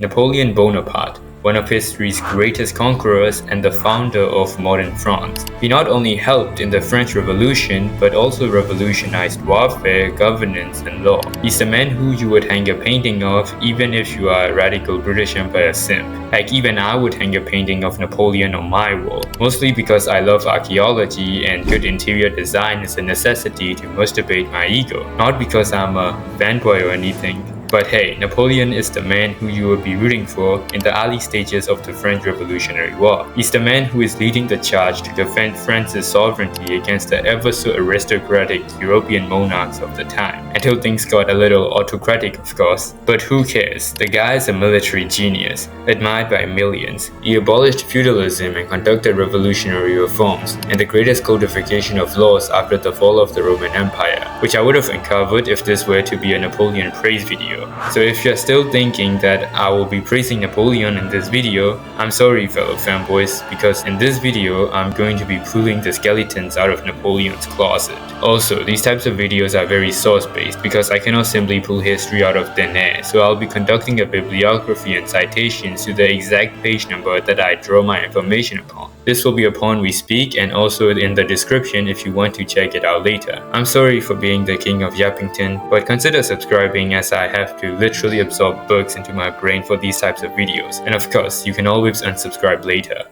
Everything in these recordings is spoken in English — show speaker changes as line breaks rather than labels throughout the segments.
Napoleon Bonaparte, one of history's greatest conquerors and the founder of modern France. He not only helped in the French Revolution, but also revolutionized warfare, governance, and law. He's the man who you would hang a painting of even if you are a radical British Empire simp. Like even I would hang a painting of Napoleon on my wall, mostly because I love archaeology and good interior design is a necessity to masturbate my ego, not because I'm a fanboy or anything. But hey, Napoleon is the man who you will be rooting for in the early stages of the French Revolutionary War. He's the man who is leading the charge to defend France's sovereignty against the ever so aristocratic European monarchs of the time, until things got a little autocratic of course. But who cares, the guy is a military genius, admired by millions. He abolished feudalism and conducted revolutionary reforms, and the greatest codification of laws after the fall of the Roman Empire, which I would have uncovered if this were to be a Napoleon praise video. So if you're still thinking that I will be praising Napoleon in this video, I'm sorry fellow fanboys, because in this video I'm going to be pulling the skeletons out of Napoleon's closet. Also, these types of videos are very source-based because I cannot simply pull history out of thin air, so I'll be conducting a bibliography and citations to the exact page number that I draw my information upon. This will be upon we speak and also in the description if you want to check it out later. I'm sorry for being the king of Yappington, but consider subscribing as I have to literally absorb books into my brain for these types of videos. And of course, you can always unsubscribe later.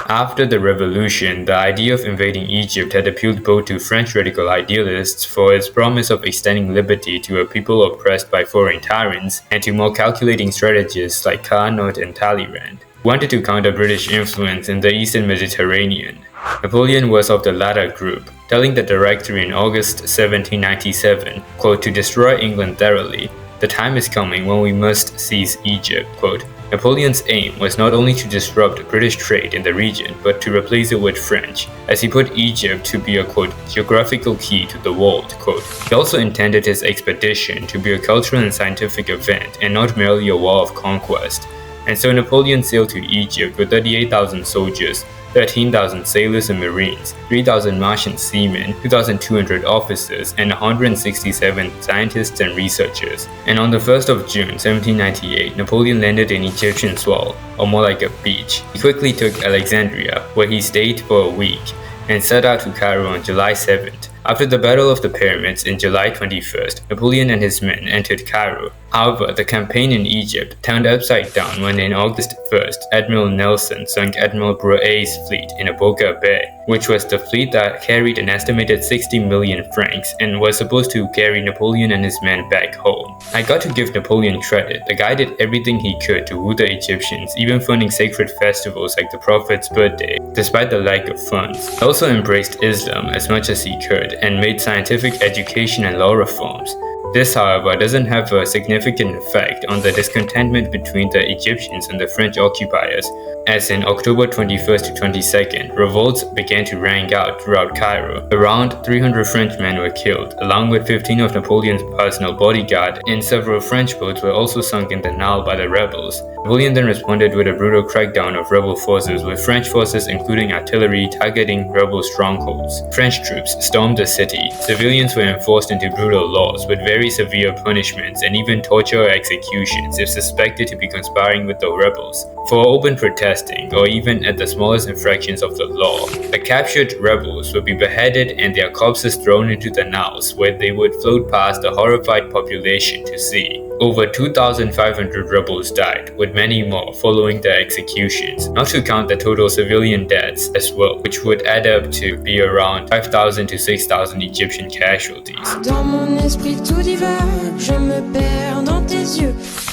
After the revolution, the idea of invading Egypt had appealed both to French radical idealists for its promise of extending liberty to a people oppressed by foreign tyrants, and to more calculating strategists like Carnot and Talleyrand, who wanted to counter British influence in the Eastern Mediterranean. Napoleon was of the latter group, telling the Director in August 1797, quote, "To destroy England thoroughly, the time is coming when we must seize Egypt." Quote, Napoleon's aim was not only to disrupt British trade in the region, but to replace it with French, as he put Egypt to be a, quote, "geographical key to the world." Quote. He also intended his expedition to be a cultural and scientific event and not merely a war of conquest. And so Napoleon sailed to Egypt with 38,000 soldiers, 13,000 sailors and marines, 3,000 Martian seamen, 2,200 officers, and 167 scientists and researchers. And on the 1st of June 1798, Napoleon landed in Egyptian soil, or more like a beach. He quickly took Alexandria, where he stayed for a week, and set out to Cairo on July 7th. After the Battle of the Pyramids in July 21st, Napoleon and his men entered Cairo. However, the campaign in Egypt turned upside down when in August 1st, Admiral Nelson sunk Admiral Brueys' fleet in Aboukir Bay, which was the fleet that carried an estimated 60 million francs and was supposed to carry Napoleon and his men back home. I got to give Napoleon credit. The guy did everything he could to woo the Egyptians, even funding sacred festivals like the Prophet's birthday, despite the lack of funds. He also embraced Islam as much as he could and made scientific education and law reforms. This, however, doesn't have a significant effect on the discontentment between the Egyptians and the French occupiers, as in October 21st to 22nd, revolts began to rang out throughout Cairo. Around 300 Frenchmen were killed, along with 15 of Napoleon's personal bodyguard, and several French boats were also sunk in the Nile by the rebels. Napoleon then responded with a brutal crackdown of rebel forces, with French forces including artillery targeting rebel strongholds. French troops stormed the city. Civilians were enforced into brutal laws with very severe punishments and even torture or executions if suspected to be conspiring with the rebels. For open protesting, or even at the smallest infractions of the law, the captured rebels would be beheaded and their corpses thrown into the Niles, where they would float past the horrified population to see. Over 2,500 rebels died, with many more following the executions, not to count the total civilian deaths as well, which would add up to be around 5,000 to 6,000 Egyptian casualties.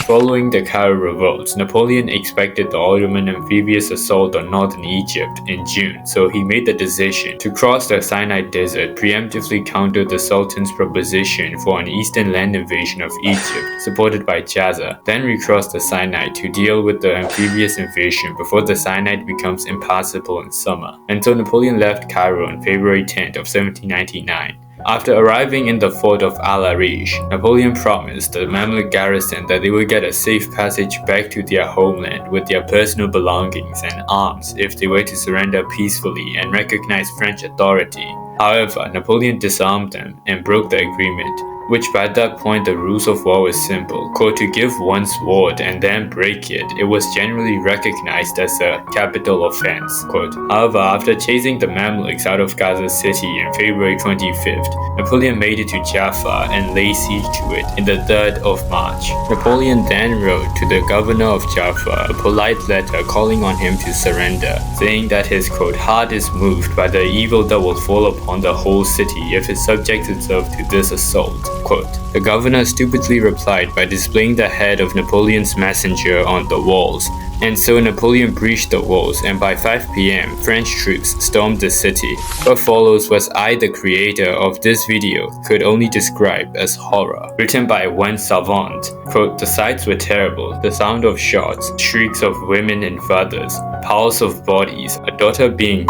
Following the Cairo revolts, Napoleon expected the Ottoman amphibious assault on northern Egypt in June, so he made the decision to cross the Sinai Desert, preemptively counter the Sultan's proposition for an eastern land invasion of Egypt, supported by Jaffa, then recross the Sinai to deal with the amphibious invasion before the Sinai becomes impassable in summer. And so Napoleon left Cairo on February 10th of 1799. After arriving in the fort of Al-Arish, Napoleon promised the Mamluk garrison that they would get a safe passage back to their homeland with their personal belongings and arms if they were to surrender peacefully and recognize French authority. However, Napoleon disarmed them and broke the agreement. which by that point the rules of war was simple, quote, to give one's word and then break it. It was generally recognized as a capital offense, quote. However, after chasing the Mamluks out of Gaza City in February 25th, Napoleon made it to Jaffa and laid siege to it in the 3rd of March. Napoleon then wrote to the governor of Jaffa a polite letter calling on him to surrender, saying that his, quote, heart is moved by the evil that will fall upon the whole city if it subjects itself to this assault, quote. The governor stupidly replied by displaying the head of Napoleon's messenger on the walls, and so Napoleon breached the walls, and by 5 p.m. French troops stormed the city. What follows was I, the creator of this video, could only describe as horror. Written by one savant, quote, the sights were terrible, the sound of shots, shrieks of women and fathers, piles of bodies, a daughter being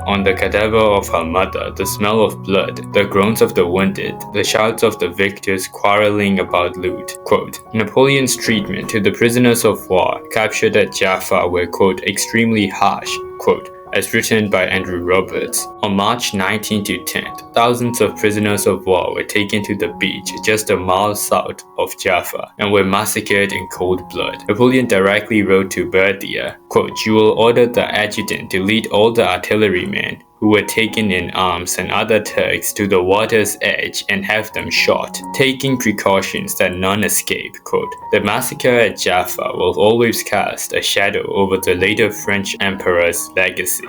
on the cadaver of her mother, the smell of blood, the groans of the wounded, the shouts of the victors quarreling about loot. Quote, Napoleon's treatment to the prisoners of war captured at Jaffa were, quote, extremely harsh, quote, as written by Andrew Roberts. On March 19 to 10th, thousands of prisoners of war were taken to the beach just a mile south of Jaffa and were massacred in cold blood. Napoleon directly wrote to Berthier, quote, you will order the adjutant to lead all the artillerymen who were taken in arms and other Turks to the water's edge and have them shot, taking precautions that none escape. Quote, the massacre at Jaffa will always cast a shadow over the later French emperor's legacy.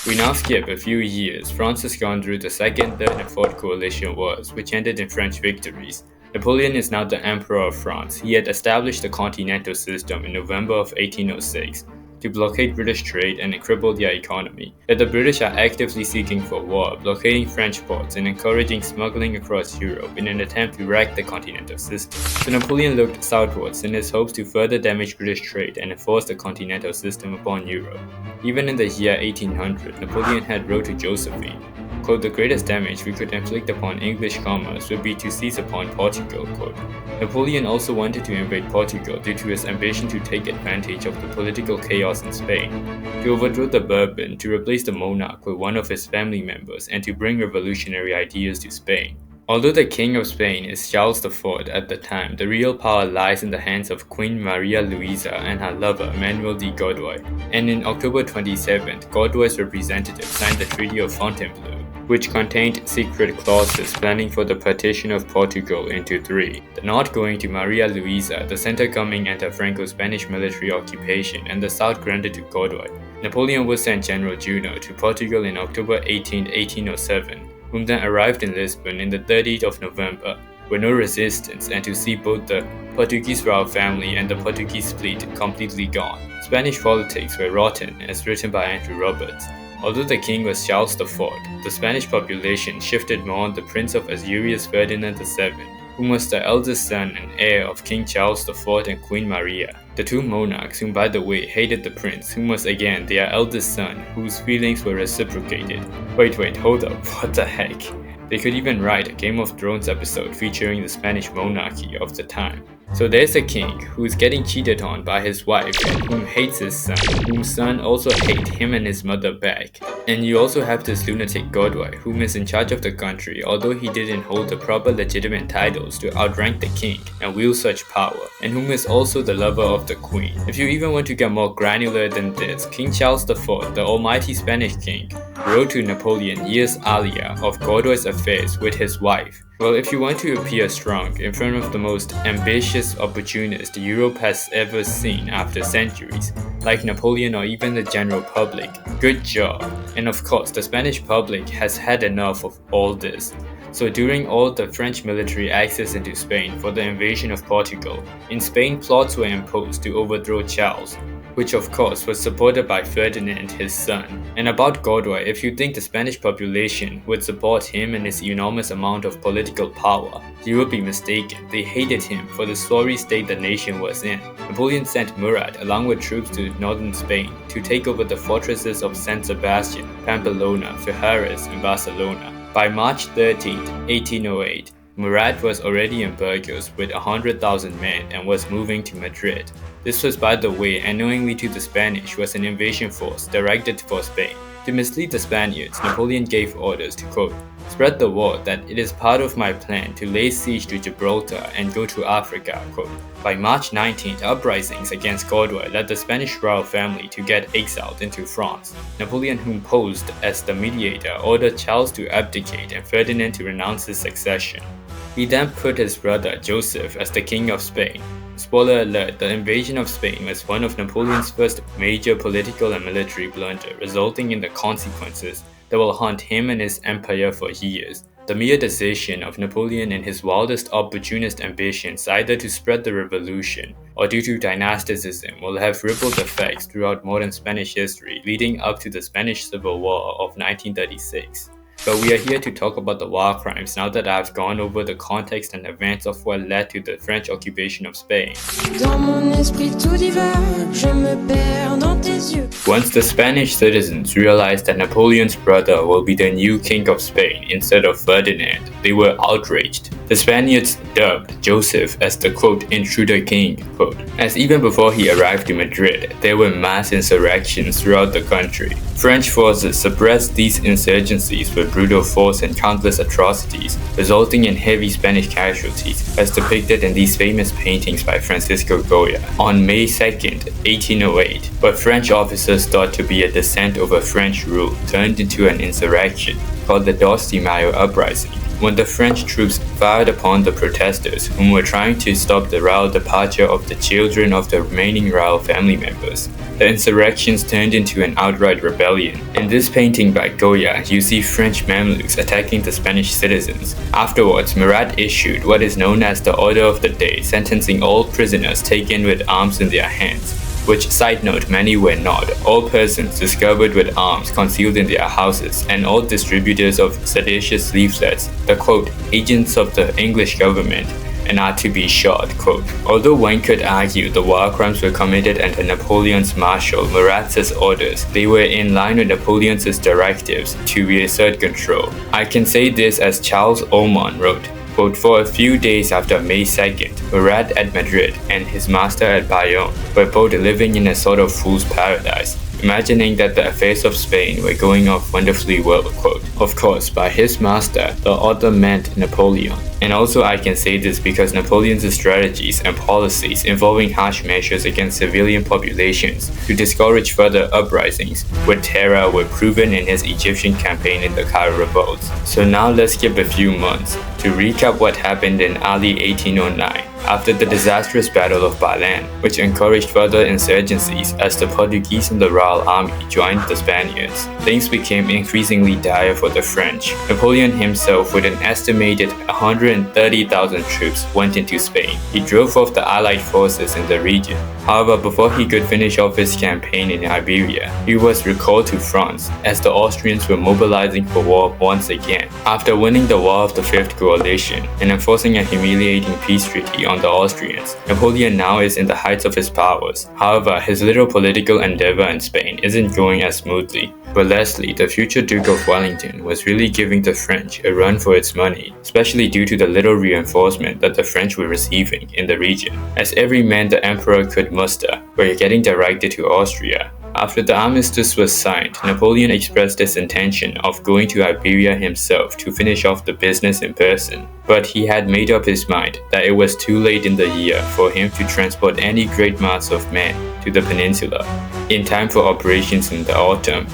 We now skip a few years. France has gone through the Second, Third, and Fourth Coalition Wars, which ended in French victories. Napoleon is now the Emperor of France. He had established the continental system in November of 1806 to blockade British trade and cripple their economy. That the British are actively seeking for war, blockading French ports and encouraging smuggling across Europe in an attempt to wreck the continental system. So Napoleon looked southwards in his hopes to further damage British trade and enforce the continental system upon Europe. Even in the year 1800, Napoleon had wrote to Josephine, quote, the greatest damage we could inflict upon English commerce would be to seize upon Portugal, quote. Napoleon also wanted to invade Portugal due to his ambition to take advantage of the political chaos in Spain, to overthrow the Bourbon, to replace the monarch with one of his family members, and to bring revolutionary ideas to Spain. Although the King of Spain is Charles IV at the time, the real power lies in the hands of Queen Maria Luisa and her lover Manuel de Godoy. And in October 27th, Godoy's representative signed the Treaty of Fontainebleau, which contained secret clauses planning for the partition of Portugal into three, the north going to Maria Luisa, the center coming under Franco-Spanish military occupation, and the south granted to Godoy. Napoleon would send General Junot to Portugal in October 18, 1807, whom then arrived in Lisbon in the 30th of November, with no resistance, and to see both the Portuguese royal family and the Portuguese fleet completely gone. Spanish politics were rotten, as written by Andrew Roberts. Although the king was Charles IV, the Spanish population shifted more on the Prince of Asturias Ferdinand VII, whom was the eldest son and heir of King Charles IV and Queen Maria, the two monarchs whom, by the way, hated the prince, whom was again their eldest son, whose feelings were reciprocated. Wait, hold up, what the heck? They could even write a Game of Thrones episode featuring the Spanish monarchy of the time. So there's a king who is getting cheated on by his wife and whom hates his son, whose son also hates him and his mother back. And you also have this lunatic Godoy, whom is in charge of the country, although he didn't hold the proper legitimate titles to outrank the king and wield such power, and whom is also the lover of the queen. If you even want to get more granular than this, King Charles IV, the almighty Spanish king, wrote to Napoleon years earlier of Godoy's affairs with his wife. Well, if you want to appear strong in front of the most ambitious opportunist Europe has ever seen after centuries, like Napoleon or even the general public, good job. And of course, the Spanish public has had enough of all this. So during all the French military access into Spain for the invasion of Portugal, in Spain plots were imposed to overthrow Charles, which of course was supported by Ferdinand, his son. And about Godoy, if you think the Spanish population would support him and his enormous amount of political power, you would be mistaken. They hated him for the sorry state the nation was in. Napoleon sent Murat along with troops to northern Spain to take over the fortresses of San Sebastian, Pamplona, Figueres, and Barcelona. By March 13, 1808, Murat was already in Burgos with 100,000 men and was moving to Madrid. This was, by the way, unknowingly to the Spanish, was an invasion force directed for Spain. To mislead the Spaniards, Napoleon gave orders to, quote, spread the word that it is part of my plan to lay siege to Gibraltar and go to Africa, quote. By March 19th, uprisings against Cordoba led the Spanish royal family to get exiled into France. Napoleon, whom posed as the mediator, ordered Charles to abdicate and Ferdinand to renounce his succession. He then put his brother Joseph as the King of Spain. Spoiler alert, the invasion of Spain was one of Napoleon's first major political and military blunder, resulting in the consequences that will haunt him and his empire for years. The mere decision of Napoleon and his wildest opportunist ambitions either to spread the revolution or due to dynasticism will have rippled effects throughout modern Spanish history leading up to the Spanish Civil War of 1936. But we are here to talk about the war crimes now that I've gone over the context and events of what led to the French occupation of Spain. Once the Spanish citizens realized that Napoleon's brother will be the new king of Spain instead of Ferdinand, they were outraged. The Spaniards dubbed Joseph as the, quote, intruder king, quote, as even before he arrived to Madrid, there were mass insurrections throughout the country. French forces suppressed these insurgencies with brutal force and countless atrocities, resulting in heavy Spanish casualties, as depicted in these famous paintings by Francisco Goya. On May 2nd, 1808, what French officers thought to be a descent over French rule turned into an insurrection called the 12 de Mayo uprising, when the French troops fired upon the protesters whom were trying to stop the royal departure of the children of the remaining royal family members. The insurrections turned into an outright rebellion. In this painting by Goya, you see French Mamluks attacking the Spanish citizens. Afterwards, Murat issued what is known as the Order of the Day, sentencing all prisoners taken with arms in their hands, which, side note, many were not, all persons discovered with arms concealed in their houses, and all distributors of seditious leaflets, the, quote, agents of the English government, and are to be shot, quote. Although one could argue the war crimes were committed under Napoleon's marshal Murat's orders, they were in line with Napoleon's directives to reassert control. I can say this as Charles Oman wrote, quote, for a few days after May 2nd, Murat at Madrid and his master at Bayonne were both living in a sort of fool's paradise, imagining that the affairs of Spain were going off wonderfully well, quote. Of course, by his master, the author meant Napoleon. And also I can say this because Napoleon's strategies and policies involving harsh measures against civilian populations to discourage further uprisings with terror were proven in his Egyptian campaign in the Cairo revolts. So now let's skip a few months to recap what happened in early 1809. After the disastrous Battle of Balan, which encouraged further insurgencies as the Portuguese and the Royal Army joined the Spaniards, things became increasingly dire for the French. Napoleon himself, with an estimated 130,000 troops, went into Spain. He drove off the Allied forces in the region. However, before he could finish off his campaign in Iberia, he was recalled to France as the Austrians were mobilizing for war once again. After winning the War of the Fifth Coalition and enforcing a humiliating peace treaty on the Austrians, Napoleon now is in the heights of his powers. However, his little political endeavor in Spain isn't going as smoothly. But Leslie, the future Duke of Wellington, was really giving the French a run for its money, especially due to the little reinforcement that the French were receiving in the region, as every man the emperor could muster were getting directed to Austria. After the armistice was signed, Napoleon expressed his intention of going to Iberia himself to finish off the business in person. But he had made up his mind that it was too late in the year for him to transport any great mass of men to the peninsula in time for operations in the autumn,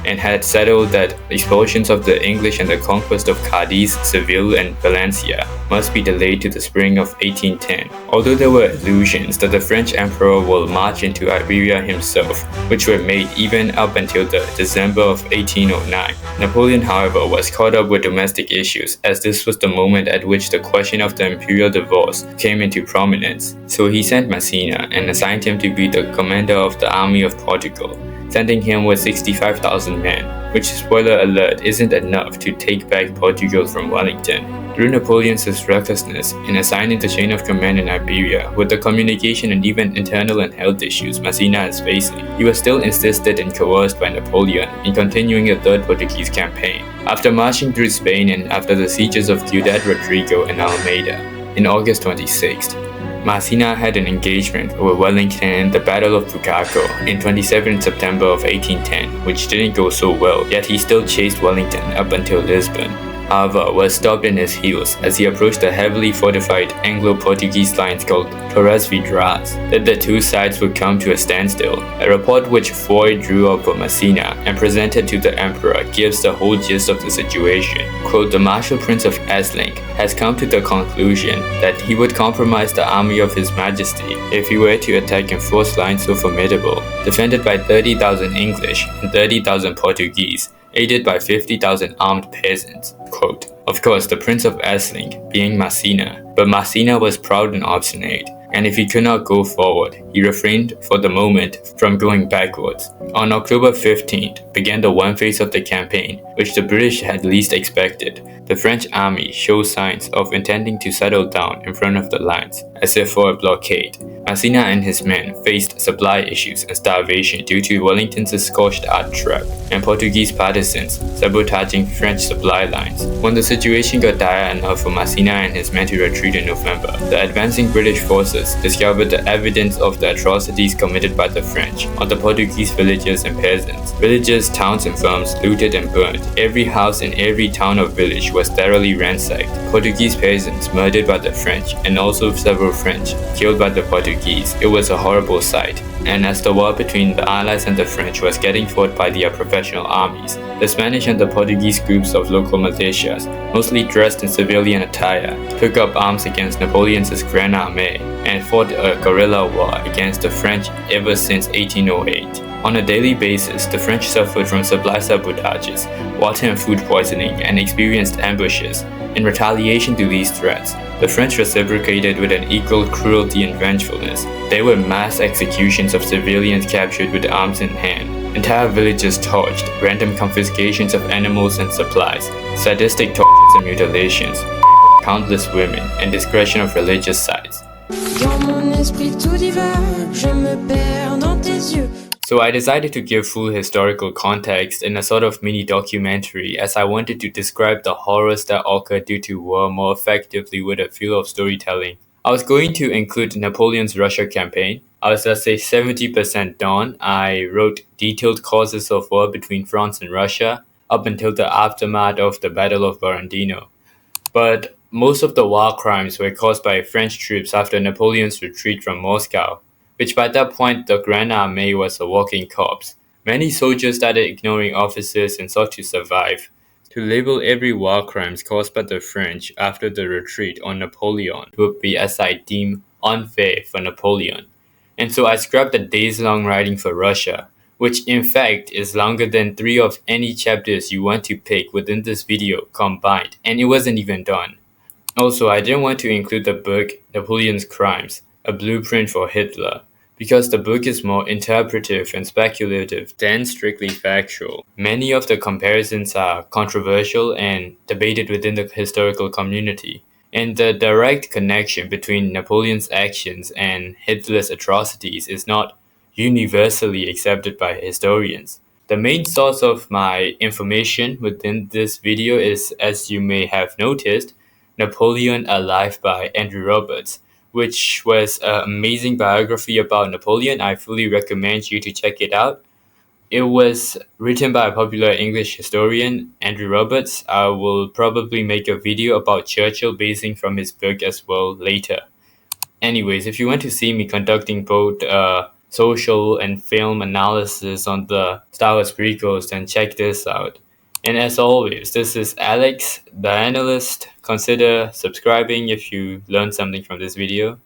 and had settled that expulsions of the English and the conquest of Cadiz, Seville, and Valencia must be delayed to the spring of 1810. Although there were illusions that the French emperor will march into Iberia himself, which were made even up until the December of 1809, Napoleon, however, was caught up with domestic issues, as this was the moment at which the question of the imperial divorce came into prominence. So he sent Massena and assigned him to be the commander of the army of Portugal, sending him with 65,000 men, which, spoiler alert, isn't enough to take back Portugal from Wellington. Through Napoleon's recklessness in assigning the chain of command in Iberia, with the communication and even internal and health issues Massena is facing, he was still insisted and coerced by Napoleon in continuing the Third Portuguese campaign. After marching through Spain and after the sieges of Ciudad Rodrigo and Almeida, in August 26th, Massena had an engagement with Wellington in the Battle of Bucaco in 27 September of 1810, which didn't go so well, yet he still chased Wellington up until Lisbon. However, was stopped in his heels as he approached the heavily fortified Anglo-Portuguese lines called Torres Vedras, that the two sides would come to a standstill. A report which Foy drew up for Massena and presented to the emperor gives the whole gist of the situation. Quote, "The Marshal Prince of Essling has come to the conclusion that he would compromise the army of His Majesty if he were to attack in forced lines so formidable, defended by 30,000 English and 30,000 Portuguese, aided by 50,000 armed peasants." Quote, of course, the Prince of Essling being Massena, but Massena was proud and obstinate, and if he could not go forward, he refrained for the moment from going backwards. On October 15th began the one phase of the campaign, which the British had least expected. The French army showed signs of intending to settle down in front of the lines, as if for a blockade. Massena and his men faced supply issues and starvation due to Wellington's scorched earth trap and Portuguese partisans sabotaging French supply lines. When the situation got dire enough for Massena and his men to retreat in November, the advancing British forces discovered the evidence of the atrocities committed by the French on the Portuguese villagers and peasants. Villages, towns and farms looted and burned. Every house in every town or village was thoroughly ransacked. Portuguese peasants murdered by the French, and also several French killed by the Portuguese. It was a horrible sight. And as the war between the Allies and the French was getting fought by their professional armies, the Spanish and the Portuguese groups of local militias, mostly dressed in civilian attire, took up arms against Napoleon's Grand Armee and fought a guerrilla war against the French ever since 1808. On a daily basis, the French suffered from supply sabotages, water and food poisoning, and experienced ambushes. In retaliation to these threats, the French reciprocated with an equal cruelty and vengefulness. There were mass executions of civilians captured with arms in hand, entire villages torched, random confiscations of animals and supplies, sadistic tortures and mutilations, rape of countless women, and discretion of religious sites. So I decided to give full historical context in a sort of mini documentary, as I wanted to describe the horrors that occurred due to war more effectively with a feel of storytelling. I was going to include Napoleon's Russia campaign. I was, let's say, 70% done. I wrote detailed causes of war between France and Russia up until the aftermath of the Battle of Borodino. But most of the war crimes were caused by French troops after Napoleon's retreat from Moscow, which by that point the Grand Armée was a walking corpse. Many soldiers started ignoring officers and sought to survive. To label every war crimes caused by the French after the retreat on Napoleon would be, as I deem, unfair for Napoleon. And so I scrapped the days-long writing for Russia, which in fact is longer than 3 of any chapters you want to pick within this video combined, and it wasn't even done. Also, I didn't want to include the book Napoleon's Crimes, A Blueprint for Hitler, because the book is more interpretive and speculative than strictly factual. Many of the comparisons are controversial and debated within the historical community, and the direct connection between Napoleon's actions and Hitler's atrocities is not universally accepted by historians. The main source of my information within this video is, as you may have noticed, Napoleon Alive by Andrew Roberts, which was an amazing biography about Napoleon. I fully recommend you to check it out. It was written by a popular English historian, Andrew Roberts. I will probably make a video about Churchill basing from his book as well later. Anyways, if you want to see me conducting both social and film analysis on the Star Wars prequels, then check this out. And as always, this is Alex, the analyst. Consider subscribing if you learned something from this video.